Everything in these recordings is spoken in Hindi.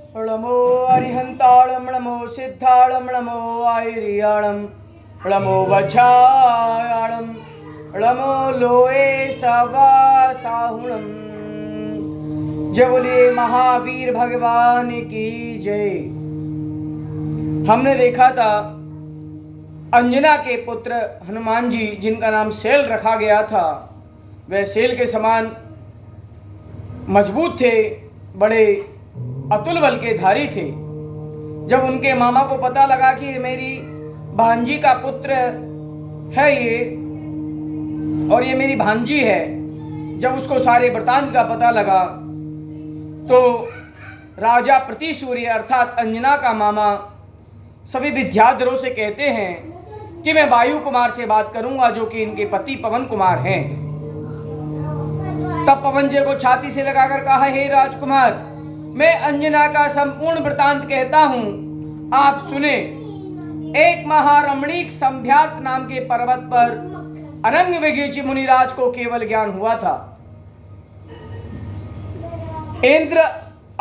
नमो अरिहंताणं नमो सिद्धाणं नमो आयरियाणं नमो वज्रायाणं नमो लोए सवासाहुणं। जय बोलिए महावीर भगवान की जय। हमने देखा था अंजना के पुत्र हनुमान जी, जिनका नाम शैल रखा गया था, वह शैल के समान मजबूत थे, बड़े अतुल बल के धारी थे। जब उनके मामा को पता लगा कि मेरी भांजी का पुत्र है ये और ये मेरी भांजी है, जब उसको सारे वृतांत का पता लगा तो राजा प्रतिसूर्य अर्थात अंजना का मामा सभी विद्याधरों से कहते हैं कि मैं वायु कुमार से बात करूंगा, जो कि इनके पति पवन कुमार हैं। तब पवन जी को छाती से लगाकर कहा, हे राजकुमार, मैं अंजना का संपूर्ण वृतांत कहता हूं, आप सुने। एक महारमणीक संभ्यार्त नाम के पर्वत पर अरण्य विगीची मुनिराज को केवल ज्ञान हुआ था। इंद्र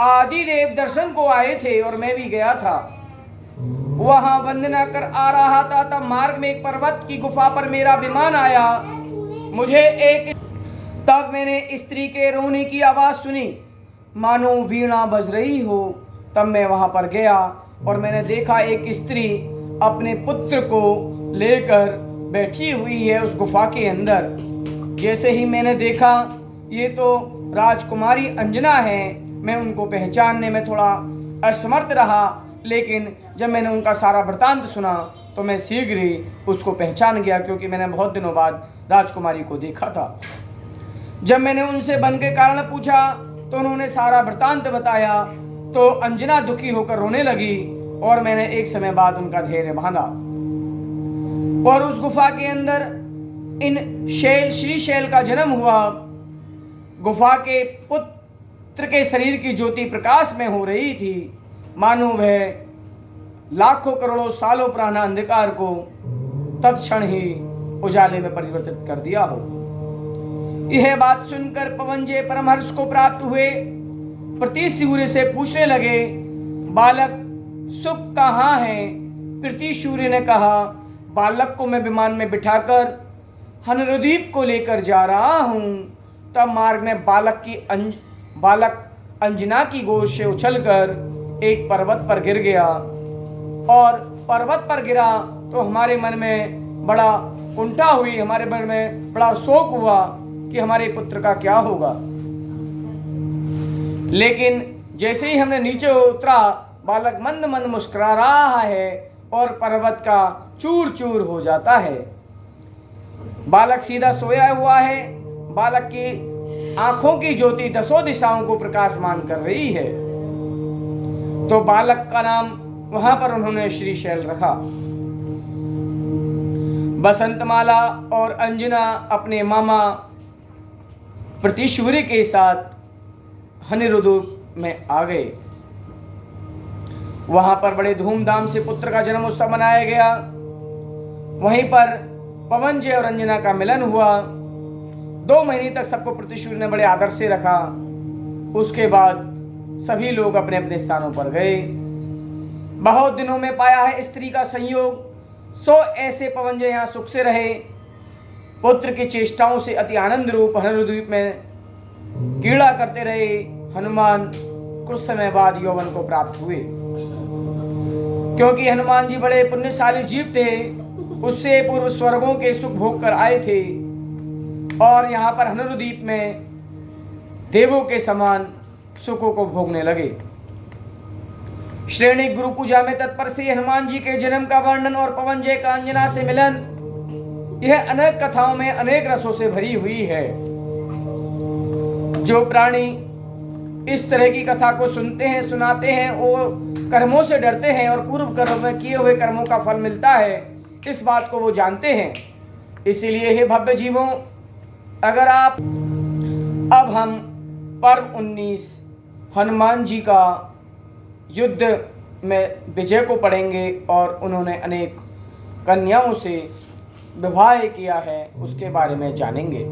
आदि देव दर्शन को आए थे और मैं भी गया था। वहां वंदना कर आ रहा था, तब मार्ग में एक पर्वत की गुफा पर मेरा विमान आया। तब मैंने स्त्री के रोने की आवाज सुनी, मानो वीणा बज रही हो। तब मैं वहां पर गया और मैंने देखा एक स्त्री अपने पुत्र को लेकर बैठी हुई है उस गुफा के अंदर। जैसे ही मैंने देखा ये तो राजकुमारी अंजना है, मैं उनको पहचानने में थोड़ा असमर्थ रहा, लेकिन जब मैंने उनका सारा वृतांत सुना तो मैं शीघ्र ही उसको पहचान गया, क्योंकि मैंने बहुत दिनों बाद राजकुमारी को देखा था। जब मैंने उनसे वन के कारण पूछा तो उन्होंने सारा वृतांत बताया, तो अंजना दुखी होकर रोने लगी और मैंने एक समय बाद उनका धैर्य बांधा और उस गुफा के अंदर इन श्री शैल का जन्म हुआ। गुफा के पुत्र के शरीर की ज्योति प्रकाश में हो रही थी, मानो वह लाखों करोड़ों सालों पुराना अंधकार को तत्क्षण ही उजाले में परिवर्तित कर दिया हो। यह बात सुनकर पवन जी परमहर्ष को प्राप्त हुए प्रतिसूर्य से पूछने लगे, बालक सुख कहाँ है? प्रतिसूर्य ने कहा, बालक को मैं विमान में बिठाकर हनुद्वीप को लेकर जा रहा हूँ। तब मार्ग में बालक अंजना की गोद से उछलकर एक पर्वत पर गिर गया और पर्वत पर गिरा तो हमारे मन में बड़ा कुंठा हुई, हमारे मन में बड़ा शोक हुआ कि हमारे पुत्र का क्या होगा। लेकिन जैसे ही हमने नीचे उतरा, बालक मंद मंद मुस्कुरा रहा है और पर्वत का चूर चूर हो जाता है। बालक सीधा सोया हुआ है, बालक की आंखों की ज्योति दसों दिशाओं को प्रकाशमान कर रही है। तो बालक का नाम वहां पर उन्होंने श्री शैल रखा। बसंतमाला और अंजना अपने मामा प्रतिसूर्य के साथ हनिरुद्र में आ गए। वहां पर बड़े धूमधाम से पुत्र का जन्म उत्सव मनाया गया। वहीं पर पवन जी और अंजना का मिलन हुआ। 2 महीने तक सबको प्रतिसूर्य ने बड़े आदर से रखा। उसके बाद सभी लोग अपने अपने स्थानों पर गए। बहुत दिनों में पाया है स्त्री का संयोग, सो ऐसे पवन जी यहाँ सुख से रहे। पुत्र की चेष्टाओं से अति आनंद रूप हनुद्वीप में क्रीड़ा करते रहे। हनुमान कुछ समय बाद यौवन को प्राप्त हुए। क्योंकि हनुमान जी बड़े पुण्यशाली जीव थे, उससे पूर्व स्वर्गों के सुख भोग कर आए थे और यहाँ पर हनुद्वीप में देवों के समान सुखों को भोगने लगे। श्रेणी गुरु पूजा में तत्पर से हनुमान जी के जन्म का वर्णन और पवन जी का अंजना से मिलन, यह अनेक कथाओं में अनेक रसों से भरी हुई है। जो प्राणी इस तरह की कथा को सुनते हैं, सुनाते हैं, वो कर्मों से डरते हैं और पूर्व कर्म में किए हुए कर्मों का फल मिलता है, इस बात को वो जानते हैं। इसीलिए हे भव्य जीवों, अगर आप अब हम पर्व 19 हनुमान जी का युद्ध में विजय को पढ़ेंगे और उन्होंने अनेक कन्याओं से विवाह किया है, उसके बारे में जानेंगे।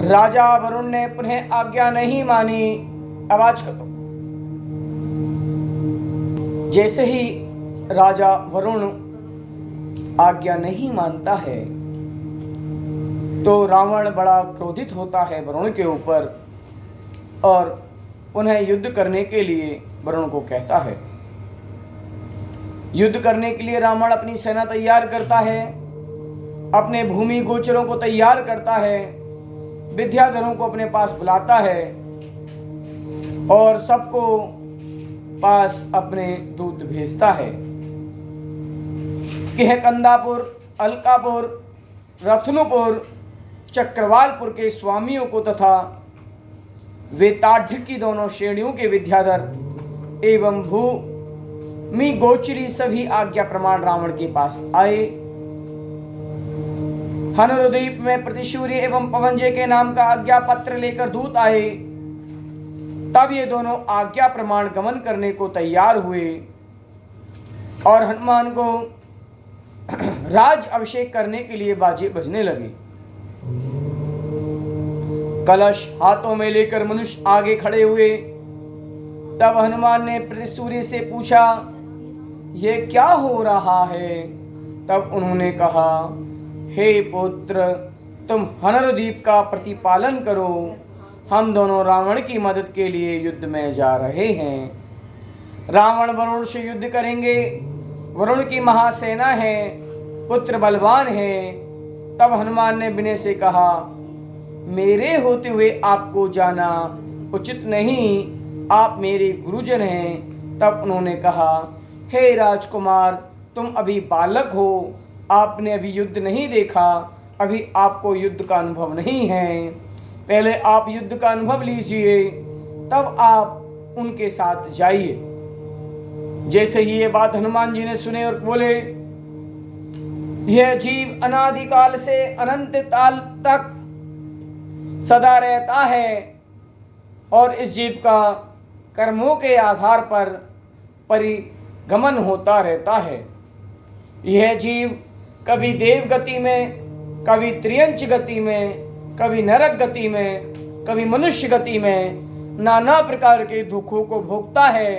राजा वरुण ने पुनः आज्ञा नहीं मानी। आवाज करो। जैसे ही राजा वरुण आज्ञा नहीं मानता है तो रावण बड़ा क्रोधित होता है वरुण के ऊपर और पुनः युद्ध करने के लिए वरुण को कहता है। युद्ध करने के लिए रावण अपनी सेना तैयार करता है, अपने भूमि गोचरों को तैयार करता है, विद्याधरों को अपने पास बुलाता है और सबको पास अपने दूत भेजता है कि कंदापुर, अलकापुर, रत्नुपुर, चक्रवालपुर के स्वामियों को तथा वेताढ़ की दोनों श्रेणियों के विद्याधर एवं भूमि गोचरी सभी आज्ञा प्रमाण रावण के पास आए। हनुद्वीप में प्रतिशूर्य एवं पवनजय के नाम का आज्ञा पत्र लेकर दूत आए। तब ये दोनों आज्ञा प्रमाण गमन करने को तैयार हुए और हनुमान को राज अभिषेक करने के लिए बाजे बजने लगे। कलश हाथों में लेकर मनुष्य आगे खड़े हुए। तब हनुमान ने प्रतिसूर्य से पूछा, यह क्या हो रहा है? तब उन्होंने कहा, हे पुत्र, तुम हनुद्वीप का प्रतिपालन करो। हम दोनों रावण की मदद के लिए युद्ध में जा रहे हैं। रावण वरुण से युद्ध करेंगे। वरुण की महासेना है, पुत्र बलवान है। तब हनुमान ने विनय से कहा, मेरे होते हुए आपको जाना उचित नहीं, आप मेरे गुरुजन हैं। तब उन्होंने कहा, हे राजकुमार, तुम अभी बालक हो, आपने अभी युद्ध नहीं देखा, अभी आपको युद्ध का अनुभव नहीं है। पहले आप युद्ध का अनुभव लीजिए, तब आप उनके साथ जाइए। जैसे ही ये बात हनुमान जी ने सुने और बोले, यह जीव अनादिकाल से अनंत काल तक सदा रहता है और इस जीव का कर्मों के आधार पर परिगमन होता रहता है। यह जीव कभी देव गति में, कभी त्रियंच गति में, कभी नरक गति में, कभी मनुष्य गति में नाना प्रकार के दुखों को भोगता है।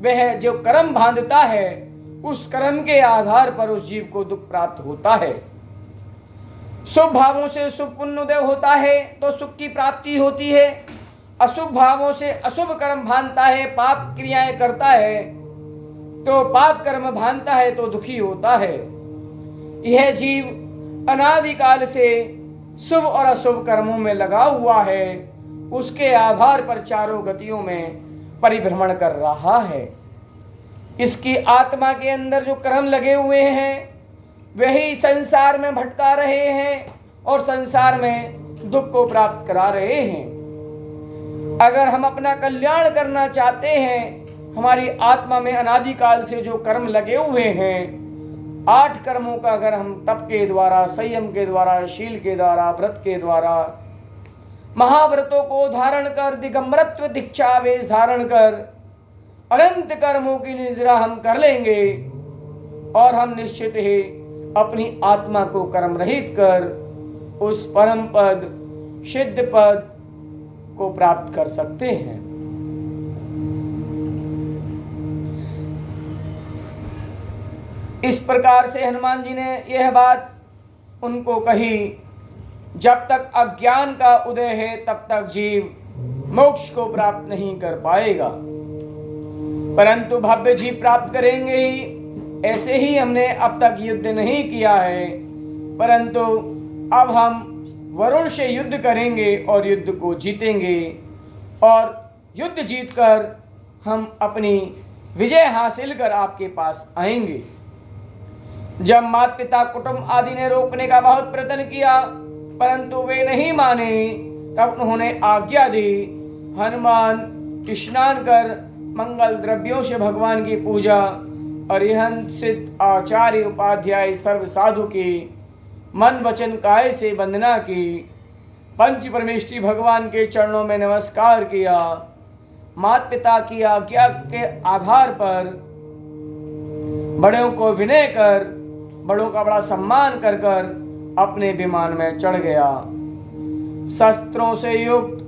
वह जो कर्म बांधता है उस कर्म के आधार पर उस जीव को दुख प्राप्त होता है। शुभ भावों से शुभ पुण्योदय होता है तो सुख की प्राप्ति होती है। अशुभ भावों से अशुभ कर्म बांधता है, पाप क्रियाएं करता है तो पाप कर्म बांधता है तो दुखी होता है। यह जीव अनादिकाल से शुभ और अशुभ कर्मों में लगा हुआ है, उसके आधार पर चारों गतियों में परिभ्रमण कर रहा है। इसकी आत्मा के अंदर जो कर्म लगे हुए हैं वही संसार में भटका रहे हैं और संसार में दुख को प्राप्त करा रहे हैं। अगर हम अपना कल्याण करना चाहते हैं, हमारी आत्मा में अनादिकाल से जो कर्म लगे हुए हैं, 8 कर्मों का अगर हम तप के द्वारा, संयम के द्वारा, शील के द्वारा, व्रत के द्वारा, महाव्रतों को धारण कर, दिगंबरत्व दीक्षा वेश धारण कर अनंत कर्मों की निद्रा हम कर लेंगे और हम निश्चित ही अपनी आत्मा को कर्म रहित कर उस परम पद, सिद्ध पद को प्राप्त कर सकते हैं। इस प्रकार से हनुमान जी ने यह बात उनको कही। जब तक अज्ञान का उदय है तब तक जीव मोक्ष को प्राप्त नहीं कर पाएगा, परंतु भव्य जीव प्राप्त करेंगे ही। ऐसे ही हमने अब तक युद्ध नहीं किया है, परंतु अब हम वरुण से युद्ध करेंगे और युद्ध को जीतेंगे और युद्ध जीतकर हम अपनी विजय हासिल कर आपके पास आएंगे। जब माता पिता कुटुंब आदि ने रोकने का बहुत प्रयत्न किया परंतु वे नहीं माने, तब उन्होंने आज्ञा दी, हनुमान स्नान कर मंगल द्रव्यों से भगवान की पूजा, अरिहंत सिद्ध आचार्य उपाध्याय सर्व साधु की मन वचन काय से वंदना की, पंच परमेष्ठी भगवान के चरणों में नमस्कार किया। माता पिता की आज्ञा के आधार पर बड़ों को विनय कर, बड़ों का बड़ा सम्मान कर कर अपने विमान में चढ़ गया। शस्त्रों से युक्त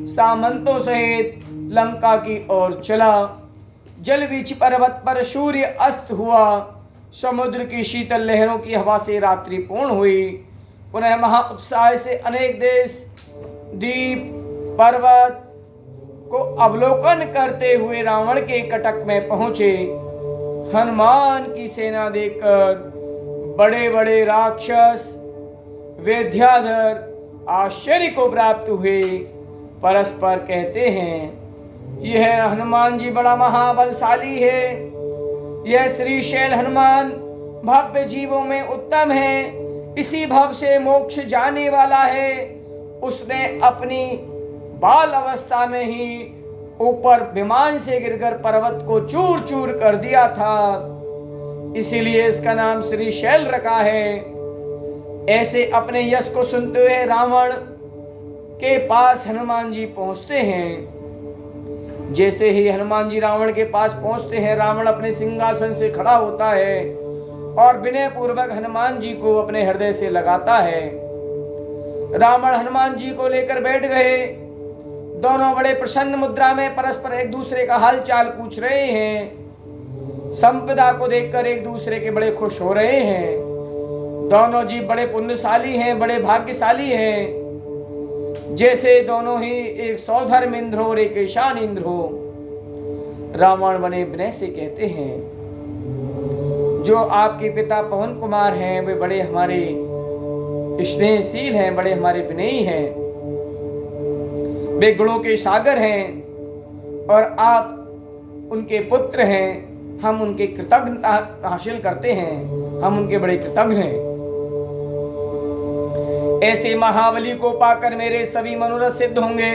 सामंतों सहित लंका की ओर चला। जल बीच पर्वत पर सूर्य अस्त हुआ। समुद्र की शीतल लहरों की हवा से रात्रि पूर्ण हुई। पुनः महा उत्साह से अनेक देश द्वीप पर्वत को अवलोकन करते हुए रावण के कटक में पहुंचे। हनुमान की सेना देखकर बड़े बड़े राक्षस विद्याधर आश्चर्य को प्राप्त हुए। परस्पर कहते हैं, यह हनुमान जी बड़ा महाबलशाली है। यह श्रीशैल हनुमान भव्य जीवों में उत्तम है। इसी भव से मोक्ष जाने वाला है। उसने अपनी बाल अवस्था में ही ऊपर विमान से गिरकर पर्वत को चूर चूर कर दिया था, इसीलिए इसका नाम श्रीशैल रखा है। ऐसे अपने यश को सुनते हुए रावण के पास हनुमान जी पहुंचते हैं। जैसे ही हनुमान जी रावण के पास पहुंचते हैं, रावण अपने सिंहासन से खड़ा होता है और विनय पूर्वक हनुमान जी को अपने हृदय से लगाता है। रावण हनुमान जी को लेकर बैठ गए। दोनों बड़े प्रसन्न मुद्रा में परस्पर एक दूसरे का हाल चाल पूछ रहे हैं। संपदा को देखकर एक दूसरे के बड़े खुश हो रहे हैं। दोनों जीव बड़े पुण्यशाली हैं, बड़े भाग्यशाली हैं। जैसे दोनों ही एक सौधर्म इंद्र हो और एक ईशान इंद्र हो। रावण बने विनय से कहते हैं, जो आपके पिता पवन कुमार हैं वे बड़े हमारे स्नेहशील हैं, बड़े हमारे विनयी हैं। वे गुणों के सागर हैं और आप उनके पुत्र हैं। हम उनके कृतज्ञता हासिल करते हैं, हम उनके बड़े कृतज्ञ हैं। ऐसे महाबली को पाकर मेरे सभी मनोरथ सिद्ध होंगे।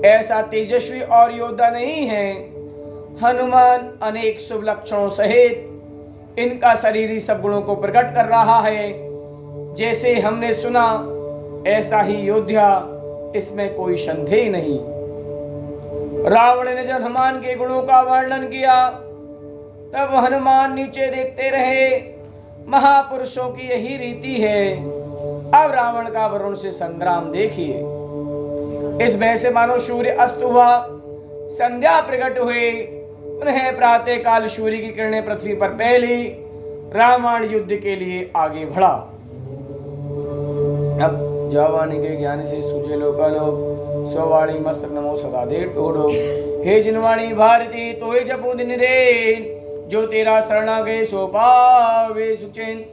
ऐसा तेजस्वी और योद्धा नहीं है। हनुमान अनेक शुभ लक्षणों सहित इनका शरीर ही सब गुणों को प्रकट कर रहा है। जैसे हमने सुना ऐसा ही योद्धा, इसमें कोई संदेह नहीं। रावण ने जब हनुमान के गुणों का वर्णन किया तब हनुमान नीचे देखते रहे। महापुरुषों की यही रीति है। अब रावण का वरुण से संग्राम देखिए। इस भय से मानो सूर्य अस्त हुआ, संध्या प्रकट हुई। पुनः प्रातः काल सूर्य की किरणें पृथ्वी पर फैली। रावण युद्ध के लिए आगे बढ़ा। अब जावानी के ज्ञान से सूझे लोकालोक, स्ववाणी मस्तक नमो सदा दे टोड़ो। हे जिनवाणी भारती तो जपू दिन रे, जो तेरा शरणा गए सो पावे सुचैन।